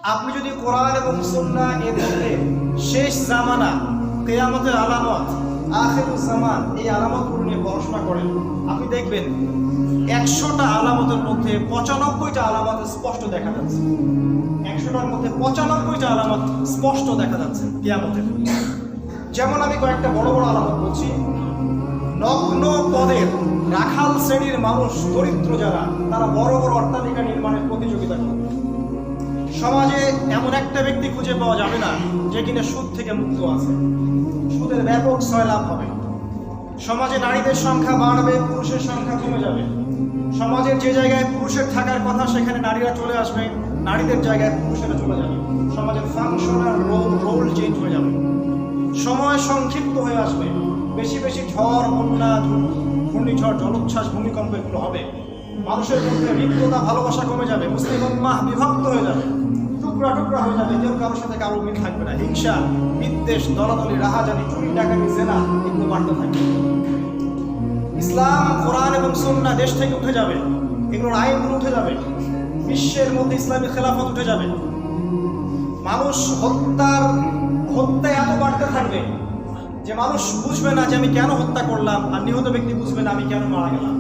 আপনি যদি কোরআন এবং সুন্নাহ এর মধ্যে শেষ জামানা, কিয়ামতের আলামত, আখিরুজ জামান এই আলামতগুলো নিয়ে পড়াশোনা করেন, আপনি দেখবেন 100টা আলামতের মধ্যে 95টা আলামত স্পষ্ট দেখা যাচ্ছে। 100টার মধ্যে 95টা আলামত স্পষ্ট দেখা যাচ্ছে কিয়ামতের। যেমন আমি কয়েকটা বড় বড় আলামত বলছি। নগ্ন পদের রাখাল শ্রেণীর মানুষ, দরিদ্র যারা, তারা বড় বড় অট্টালিকা নির্মাণের প্রতিযোগিতা করবে। সমাজে এমন একটা ব্যক্তি খুঁজে পাওয়া যাবে না যে কিনা সুদ থেকে মুক্ত আছে। সুদের ব্যাপক সয়লাভ হবে। সমাজে নারীদের সংখ্যা বাড়বে, পুরুষের সংখ্যা কমে যাবে। সমাজের যে জায়গায় পুরুষের থাকার কথা সেখানে নারীরা চলে আসবে, নারীদের জায়গায় পুরুষেরা চলে যাবে। সমাজের ফাংশনাল রোল চেঞ্জ হয়ে যাবে। সময় সংক্ষিপ্ত হয়ে আসবে। বেশি বেশি ঝড়, বন্যা, ঘূর্ণিঝড়, জলোচ্ছ্বাস, ভূমিকম্প এগুলো হবে। মানুষের মধ্যে হৃদ্যতা, ভালোবাসা কমে যাবে। মুসলিম উম্মাহ বিভক্ত হয়ে যাবে, টুকরা টুকরা হয়ে যাবে। কেউ কারোর সাথে কারো মিল থাকবে না। হিংসা, বিদ্বেষ, দলাদলি, রাহাজানি, চুরি, ডাকাতি, জেনা এগুলো বাড়তে থাকবে। ইসলাম, কোরআন এবং সুন্নাহ দেশ থেকে উঠে যাবে। এগুলোর আইনগুলো উঠে যাবে। বিশ্বের মধ্যে ইসলামী খেলাফত উঠে যাবে। মানুষ হত্যা এত বাড়তে থাকবে যে মানুষ বুঝবে না যে আমি কেন হত্যা করলাম, আর নিহত ব্যক্তি বুঝবে না আমি কেন মারা গেলাম।